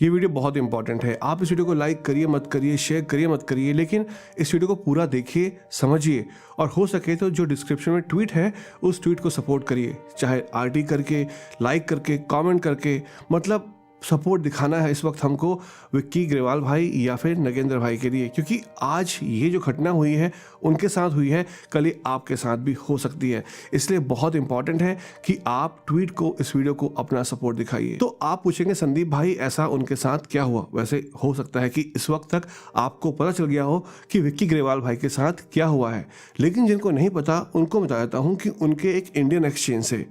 ये वीडियो बहुत इंपॉर्टेंट है। आप इस वीडियो को लाइक करिए मत करिए, शेयर करिए मत करिए, लेकिन इस वीडियो को पूरा देखिए, समझिए और हो सके तो जो डिस्क्रिप्शन में ट्वीट है उस ट्वीट को सपोर्ट करिए, चाहे आरटी करके, लाइक करके, कमेंट करके। मतलब सपोर्ट दिखाना है इस वक्त हमको विक्की ग्रेवाल भाई या फिर नगेंद्र भाई के लिए, क्योंकि आज ये जो घटना हुई है उनके साथ हुई है, कल ये आपके साथ भी हो सकती है। इसलिए बहुत इंपॉर्टेंट है कि आप ट्वीट को, इस वीडियो को अपना सपोर्ट दिखाइए। तो आप पूछेंगे संदीप भाई ऐसा उनके साथ क्या हुआ? वैसे हो सकता है कि इस वक्त तक आपको पता चल गया हो कि विक्की ग्रेवाल भाई के साथ क्या हुआ है, लेकिन जिनको नहीं पता उनको बता देता हूँ कि उनके एक इंडियन एक्सचेंज से,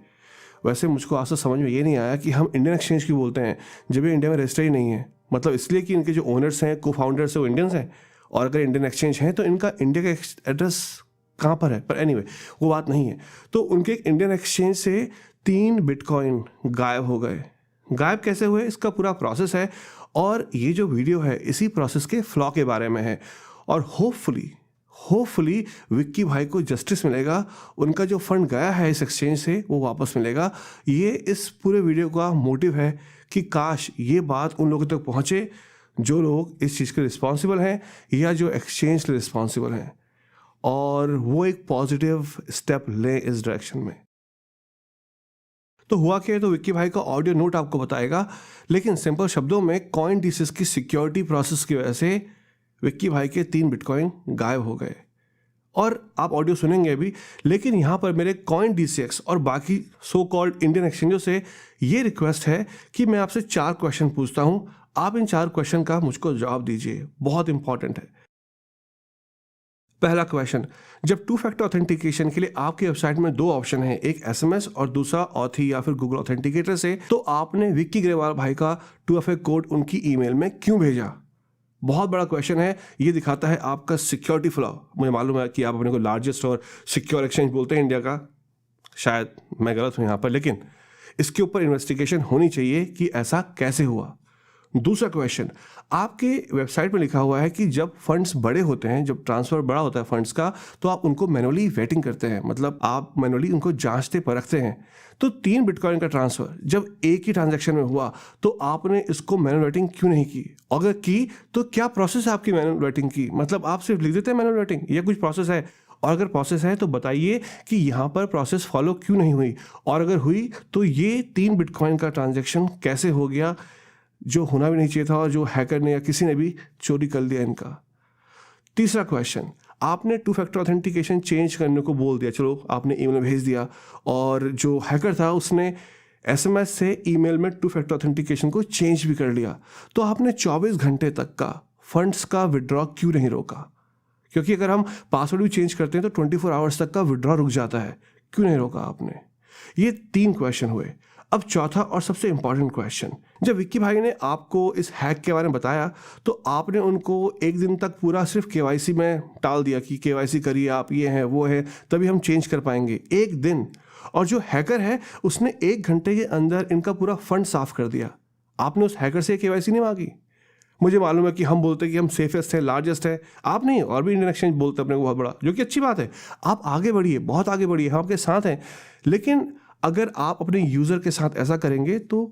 वैसे मुझको आज तक समझ में ये नहीं आया कि हम इंडियन एक्सचेंज क्यों बोलते हैं जब ये इंडिया में रजिस्टर ही नहीं है। मतलब इसलिए कि इनके जो ओनर्स हैं, को फाउंडर्स हैं, वो इंडियंस हैं, और अगर इंडियन एक्सचेंज है तो इनका इंडिया का एड्रेस कहाँ पर है? पर एनीवे वो बात नहीं है। तो उनके इंडियन एक्सचेंज से 3 बिटकॉइन गायब हो गए। गायब कैसे हुए, इसका पूरा प्रोसेस है, और ये जो वीडियो है इसी प्रोसेस के फ्लॉ के बारे में है। और होपफुली विक्की भाई को जस्टिस मिलेगा, उनका जो फंड गया है इस एक्सचेंज से वो वापस मिलेगा। ये इस पूरे वीडियो का मोटिव है कि काश ये बात उन लोगों तक पहुंचे जो लोग इस चीज़ के रिस्पॉन्सिबल हैं या जो एक्सचेंज के रिस्पॉन्सिबल हैं, और वो एक पॉजिटिव स्टेप लें इस डायरेक्शन में। तो हुआ क्या है, तो विक्की भाई का ऑडियो नोट आपको बताएगा, लेकिन सिंपल शब्दों में CoinDecis की सिक्योरिटी प्रोसेस की वजह से विक्की भाई के 3 बिटकॉइन गायब हो गए। और आप ऑडियो सुनेंगे अभी, लेकिन यहाँ पर मेरे CoinDCX और बाकी सो कॉल्ड इंडियन एक्सचेंजों से ये रिक्वेस्ट है कि मैं आपसे 4 क्वेश्चन पूछता हूँ, आप इन 4 क्वेश्चन का मुझको जवाब दीजिए, बहुत इंपॉर्टेंट है। पहला क्वेश्चन, जब 2 फैक्टर ऑथेंटिकेशन के लिए आपकी वेबसाइट में 2 ऑप्शन हैं, एक SMS और दूसरा ऑथी या फिर गूगल ऑथेंटिकेटर से, तो आपने विक्की ग्रेवाल भाई का 2FA कोड उनकी ईमेल में क्यों भेजा? बहुत बड़ा क्वेश्चन है, ये दिखाता है आपका सिक्योरिटी फ्लॉ। मुझे मालूम है कि आप अपने को लार्जेस्ट और सिक्योर एक्सचेंज बोलते हैं इंडिया का, शायद मैं गलत हूँ यहाँ पर, लेकिन इसके ऊपर इन्वेस्टिगेशन होनी चाहिए कि ऐसा कैसे हुआ। दूसरा क्वेश्चन, आपके वेबसाइट में लिखा हुआ है कि जब फंड्स बड़े होते हैं, जब ट्रांसफ़र बड़ा होता है फंड्स का, तो आप उनको मैनुअली वेटिंग करते हैं, मतलब आप मैनुअली उनको जांचते परखते हैं। तो 3 बिटकॉइन का ट्रांसफ़र जब एक ही ट्रांजैक्शन में हुआ तो आपने इसको मैनुअल वेटिंग क्यों नहीं की? अगर की तो क्या प्रोसेस है आपकी मैनुअल वेटिंग की? मतलब आप सिर्फ लिख देते हैं मैनुअल वेटिंग, या कुछ प्रोसेस है? और अगर प्रोसेस है तो बताइए कि यहाँ पर प्रोसेस फॉलो क्यों नहीं हुई, और अगर हुई तो ये 3 बिटकॉइन का ट्रांजैक्शन कैसे हो गया जो होना भी नहीं चाहिए था, और जो हैकर ने या किसी ने भी चोरी कर लिया इनका। तीसरा क्वेश्चन, आपने 2 फैक्टर ऑथेंटिकेशन चेंज करने को बोल दिया, चलो आपने ईमेल में भेज दिया, और जो हैकर था उसने SMS से ईमेल में 2 फैक्टर ऑथेंटिकेशन को चेंज भी कर लिया, तो आपने 24 घंटे तक का फंड्स का विड्रॉ क्यों नहीं रोका? क्योंकि अगर हम पासवर्ड भी चेंज करते हैं तो 24 आवर्स तक का विड्रॉ रुक जाता है, क्यों नहीं रोका आपने? ये 3 क्वेश्चन हुए। अब चौथा और सबसे इंपॉर्टेंट क्वेश्चन, जब विक्की भाई ने आपको इस हैक के बारे में बताया तो आपने उनको एक दिन तक पूरा सिर्फ KYC में टाल दिया कि KYC करिए आप, ये है वो है, तभी हम चेंज कर पाएंगे। एक दिन, और जो हैकर है उसने 1 घंटे के अंदर इनका पूरा फंड साफ कर दिया। आपने उस हैकर से KYC नहीं मांगी। मुझे मालूम है कि हम बोलते हैं कि हम सेफेस्ट है, लार्जेस्ट है, आप नहीं, और भी इंडियन एक्सचेंज बोलते हैं अपने को बहुत बड़ा, जो कि अच्छी बात है। आप आगे बढ़िए, बहुत आगे बढ़िए, हम आपके साथ हैं, लेकिन अगर आप अपने यूज़र के साथ ऐसा करेंगे तो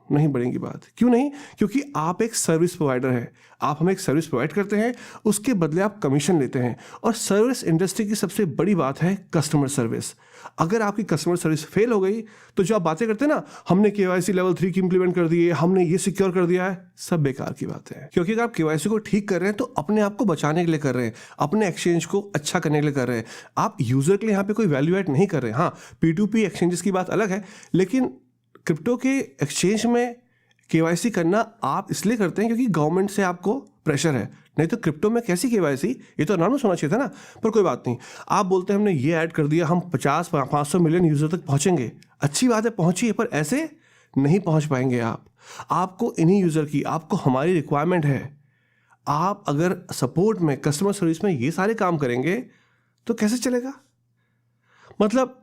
नहीं बढ़ेगी बात। क्यों नहीं? क्योंकि आप एक सर्विस प्रोवाइडर हैं, आप हमें एक सर्विस प्रोवाइड करते हैं, उसके बदले आप कमीशन लेते हैं, और सर्विस इंडस्ट्री की सबसे बड़ी बात है कस्टमर सर्विस। अगर आपकी कस्टमर सर्विस फेल हो गई तो जो आप बातें करते हैं ना, हमने KYC लेवल 3 की इंप्लीमेंट कर दी है, हमने ये सिक्योर कर दिया है, सब बेकार की बात है। क्योंकि अगर आप KYC को ठीक कर रहे हैं तो अपने आप को बचाने के लिए कर रहे हैं, अपने एक्सचेंज को अच्छा करने के लिए कर रहे हैं, आप यूज़र के लिए यहाँ पे कोई वैल्यू ऐड नहीं कर रहे हैं। हाँ, P2P एक्सचेंजेस की बात अलग है, लेकिन क्रिप्टो के एक्सचेंज में KYC करना आप इसलिए करते हैं क्योंकि गवर्नमेंट से आपको प्रेशर है, नहीं तो क्रिप्टो में कैसी KYC? ये तो नॉर्मल होना चाहिए था ना। पर कोई बात नहीं, आप बोलते हैं हमने ये ऐड कर दिया, हम 50-500 मिलियन यूज़र तक पहुंचेंगे। अच्छी बात है, पहुंचिए, पर ऐसे नहीं पहुंच पाएंगे आप। आपको इन्हीं यूज़र की, आपको हमारी रिक्वायरमेंट है। आप अगर सपोर्ट में, कस्टमर सर्विस में ये सारे काम करेंगे तो कैसे चलेगा? मतलब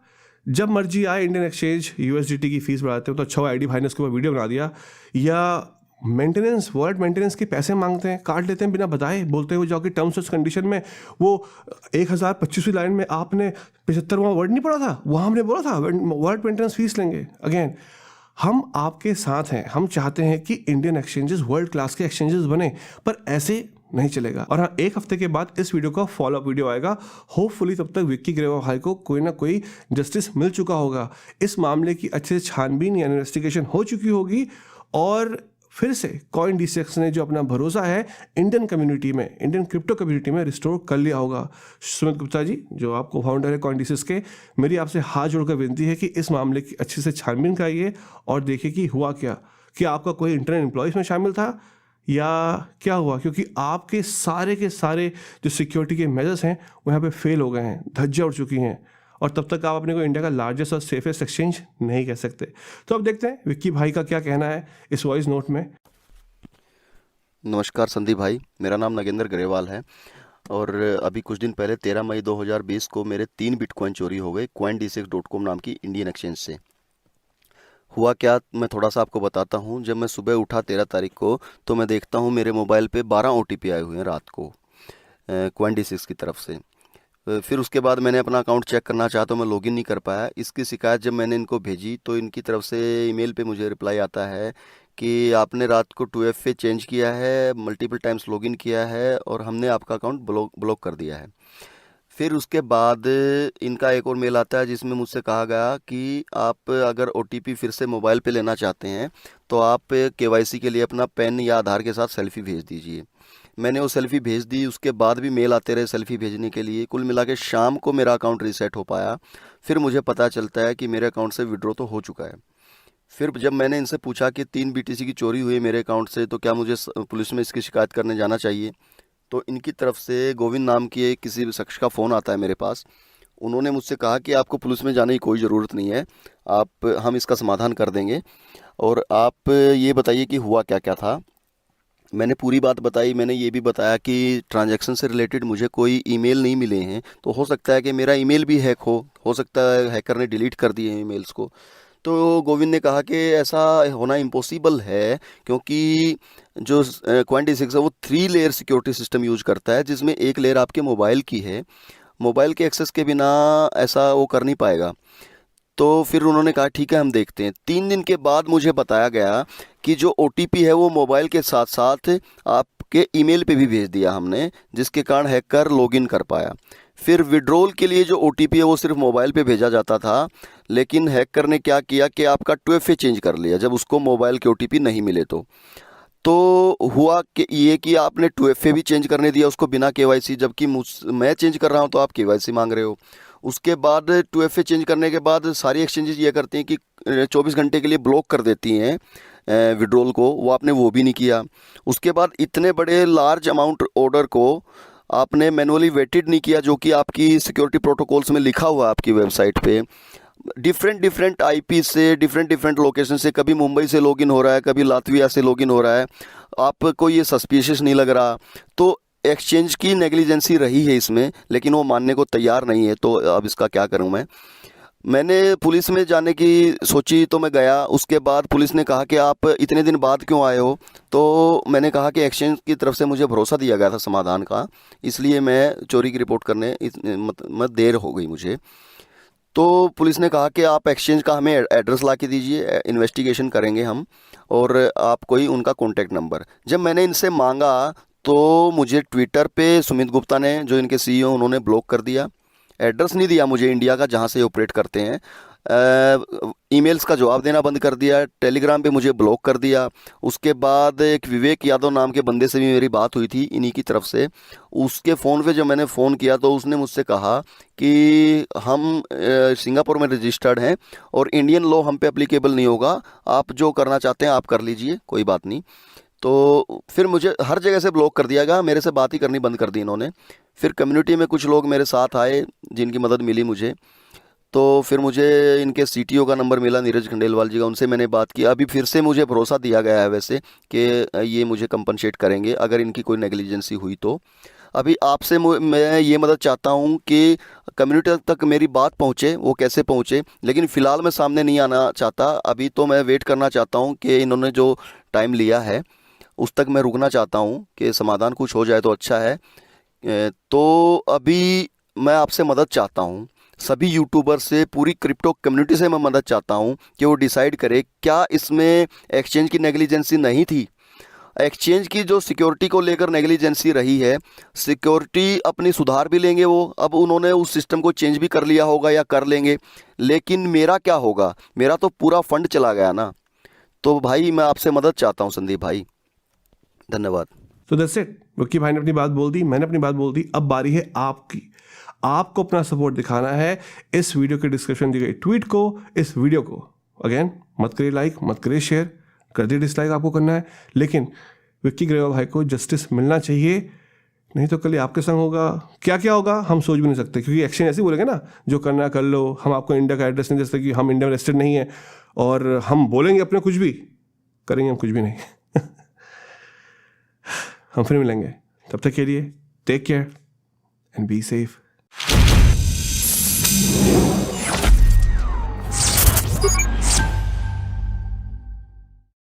जब मर्जी आए इंडियन एक्सचेंज USDT की फीस बढ़ाते हो तो अच्छा, ID भाई ने उसके ऊपर वीडियो बना दिया, या मेंटेनेंस, वॉलेट मेंटेनेंस के पैसे मांगते हैं, काट लेते हैं बिना बताए, बोलते हुए जाओ कि टर्म्स एंड कंडीशन में वो 1025वीं लाइन में आपने 75वां वर्ड नहीं पढ़ा था, वहाँ हमने बोला था वॉलेट मेंटेनेंस फीस लेंगे। अगेन, हम आपके साथ हैं, हम चाहते हैं कि इंडियन एक्सचेंजेस वर्ल्ड क्लास के एक्सचेंजेस बने, पर ऐसे नहीं चलेगा। और हाँ, एक हफ्ते के बाद इस वीडियो का फॉलोअप वीडियो आएगा। होपफुली तब तक विक्की ग्रेवाल भाई को कोई ना कोई जस्टिस मिल चुका होगा, इस मामले की अच्छे से छानबीन या इन्वेस्टिगेशन हो चुकी होगी, और फिर से CoinDCX ने जो अपना भरोसा है इंडियन कम्युनिटी में, इंडियन क्रिप्टो कम्युनिटी में रिस्टोर कर लिया होगा। सुमित गुप्ता जी, जो आपको फाउंडर है CoinDCX के, मेरी आपसे हाथ जोड़कर विनती है कि इस मामले की अच्छे से छानबीन कराइए और देखिए कि हुआ क्या, कि आपका कोई इंटरनल एम्प्लॉयज़ में शामिल था या क्या हुआ, क्योंकि आपके सारे के सारे जो सिक्योरिटी के मेजर्स हैं वो यहाँ पे फेल हो गए हैं, धज्जियाँ उड़ चुकी हैं, और तब तक आप अपने को इंडिया का लार्जेस्ट और सेफेस्ट एक्सचेंज नहीं कह सकते। तो अब देखते हैं विक्की भाई का क्या कहना है इस वॉइस नोट में। नमस्कार संदीप भाई, मेरा नाम नगेंद्र ग्रेवाल है और अभी कुछ दिन पहले 13 मई 2020 को मेरे 3 बिटकॉइन चोरी हो गए coindcx.com नाम की इंडियन एक्सचेंज से। हुआ क्या, मैं थोड़ा सा आपको बताता हूँ। जब मैं सुबह उठा 13 तारीख को, तो मैं देखता हूँ मेरे मोबाइल पे 12 OTP आए हुए हैं रात को coindcx की तरफ से। फिर उसके बाद मैंने अपना अकाउंट चेक करना चाहा तो मैं लॉगिन नहीं कर पाया। इसकी शिकायत जब मैंने इनको भेजी तो इनकी तरफ से ईमेल पे मुझे रिप्लाई आता है कि आपने रात को 2FA चेंज किया है, मल्टीपल टाइम्स लॉगिन किया है और हमने आपका अकाउंट ब्लॉक कर दिया है। फिर उसके बाद इनका एक और मेल आता है जिसमें मुझसे कहा गया कि आप अगर OTP फिर से मोबाइल पे लेना चाहते हैं तो आप KYC के लिए अपना पैन या आधार के साथ सेल्फी भेज दीजिए। मैंने वो सेल्फ़ी भेज दी, उसके बाद भी मेल आते रहे सेल्फ़ी भेजने के लिए। कुल मिला के शाम को मेरा अकाउंट रीसेट हो पाया। फिर मुझे पता चलता है कि मेरे अकाउंट से विड्रॉ तो हो चुका है। फिर जब मैंने इनसे पूछा कि 3 BTC की चोरी हुई मेरे अकाउंट से, तो क्या मुझे पुलिस में इसकी शिकायत करने जाना चाहिए, तो इनकी तरफ से गोविंद नाम के किसी शख्स का फ़ोन आता है मेरे पास। उन्होंने मुझसे कहा कि आपको पुलिस में जाने की कोई ज़रूरत नहीं है, हम इसका समाधान कर देंगे, और आप ये बताइए कि हुआ क्या क्या था। मैंने पूरी बात बताई। मैंने ये भी बताया कि ट्रांजैक्शन से रिलेटेड मुझे कोई ईमेल नहीं मिले हैं, तो हो सकता है कि मेरा ईमेल भी हैक हो सकता है हैकर ने डिलीट कर दिए हैं ईमेल्स को। तो गोविंद ने कहा कि ऐसा होना इम्पॉसिबल है, क्योंकि जो CoindCX है वो 3 लेयर सिक्योरिटी सिस्टम यूज करता है, जिसमें एक लेयर आपके मोबाइल की है। मोबाइल के एक्सेस के बिना ऐसा वो कर नहीं पाएगा। तो फिर उन्होंने कहा ठीक है हम देखते हैं। 3 दिन के बाद मुझे बताया गया कि जो OTP है वो मोबाइल के साथ साथ आपके ईमेल पे भी भेज दिया हमने, जिसके कारण हैकर लॉगिन कर पाया। फिर विड्रॉल के लिए जो OTP है वो सिर्फ मोबाइल पे भेजा जाता था, लेकिन हैकर ने क्या किया कि आपका 2FA चेंज कर लिया जब उसको मोबाइल के OTP नहीं मिले। तो हुआ कि ये कि आपने 2FA भी चेंज करने दिया उसको बिना KYC, जबकि मैं चेंज कर रहा हूँ तो आप KYC मांग रहे हो। उसके बाद 2FA चेंज करने के बाद सारी एक्सचेंजेस ये करती हैं कि 24 घंटे के लिए ब्लॉक कर देती हैं विड्रॉल को, वो आपने वो भी नहीं किया। उसके बाद इतने बड़े लार्ज अमाउंट ऑर्डर को आपने मैनुअली वेटेड नहीं किया, जो कि आपकी सिक्योरिटी प्रोटोकॉल्स में लिखा हुआ है आपकी वेबसाइट पे। डिफरेंट IP से डिफरेंट लोकेशन से, कभी मुंबई से लॉगिन हो रहा है, कभी लातविया से लॉगिन हो रहा है। आपको ये सस्पिशियस नहीं लग रहा? तो एक्सचेंज की नेग्लिजेंसी रही है इसमें, लेकिन वो मानने को तैयार नहीं है। तो अब इसका क्या करूं मैंने पुलिस में जाने की सोची तो मैं गया। उसके बाद पुलिस ने कहा कि आप इतने दिन बाद क्यों आए हो, तो मैंने कहा कि एक्सचेंज की तरफ से मुझे भरोसा दिया गया था समाधान का, इसलिए मैं चोरी की रिपोर्ट करने मत देर हो गई मुझे। तो पुलिस ने कहा कि आप एक्सचेंज का हमें एड्रेस ला के दीजिए, इन्वेस्टिगेशन करेंगे हम, और आप कोई उनका कॉन्टैक्ट नंबर। जब मैंने इनसे मांगा तो मुझे ट्विटर पे सुमित गुप्ता ने, जो इनके CEO, उन्होंने ब्लॉक कर दिया। एड्रेस नहीं दिया मुझे इंडिया का जहाँ से ऑपरेट करते हैं। ईमेल्स का जवाब देना बंद कर दिया। टेलीग्राम पे मुझे ब्लॉक कर दिया। उसके बाद एक विवेक यादव नाम के बंदे से भी मेरी बात हुई थी इन्हीं की तरफ से। उसके फ़ोन पे जब मैंने फ़ोन किया तो उसने मुझसे कहा कि हम सिंगापुर में रजिस्टर्ड हैं और इंडियन लॉ हम पे अप्लीकेबल नहीं होगा, आप जो करना चाहते हैं आप कर लीजिए, कोई बात नहीं। तो फिर मुझे हर जगह से ब्लॉक कर दिया गया, मेरे से बात ही करनी बंद कर दी इन्होंने। फिर कम्युनिटी में कुछ लोग मेरे साथ आए जिनकी मदद मिली मुझे। तो फिर मुझे इनके CTO का नंबर मिला, नीरज खंडेलवाल जी का, उनसे मैंने बात की। अभी फिर से मुझे भरोसा दिया गया है वैसे कि ये मुझे कंपनसेट करेंगे अगर इनकी कोई नेग्लिजेंसी हुई तो। अभी आपसे मैं ये मदद चाहता हूँ कि कम्युनिटी तक मेरी बात पहुँचे, वो कैसे पहुँचे, लेकिन फ़िलहाल मैं सामने नहीं आना चाहता। अभी तो मैं वेट करना चाहता हूँ कि इन्होंने जो टाइम लिया है उस तक मैं रुकना चाहता हूँ कि समाधान कुछ हो जाए तो अच्छा है। तो अभी मैं आपसे मदद चाहता हूँ। सभी यूट्यूबर से, पूरी क्रिप्टो कम्युनिटी से मैं मदद चाहता हूं कि वो डिसाइड करे क्या इसमें एक्सचेंज की नेग्लिजेंसी नहीं थी। एक्सचेंज की जो सिक्योरिटी को लेकर नेग्लिजेंसी रही है, सिक्योरिटी अपनी सुधार भी लेंगे वो, अब उन्होंने उस सिस्टम को चेंज भी कर लिया होगा या कर लेंगे, लेकिन मेरा क्या होगा? मेरा तो पूरा फंड चला गया ना। तो भाई मैं आपसे मदद चाहता हूं संदीप भाई, धन्यवाद। तो दैट्स इट। विक्की भाई ने अपनी बात बोल दी, मैंने अपनी बात बोल दी, अब बारी है आपकी। आपको अपना सपोर्ट दिखाना है इस वीडियो के डिस्क्रिप्शन दी गई ट्वीट को, इस वीडियो को अगेन मत करिए लाइक, मत करिए शेयर, कर दिए डिसलाइक आपको करना है, लेकिन विक्की ग्रेवाल भाई को जस्टिस मिलना चाहिए। नहीं तो कल आपके संग होगा, क्या क्या होगा हम सोच भी नहीं सकते, क्योंकि एक्शन ऐसे बोलेंगे ना, जो करना है कर लो, हम आपको इंडिया का एड्रेस नहीं, जैसे कि हम इंडिया में रजिस्टर्ड नहीं है, और हम बोलेंगे अपने कुछ भी, करेंगे हम कुछ भी नहीं। हम फिर मिलेंगे, तब तक के लिए take care and be safe.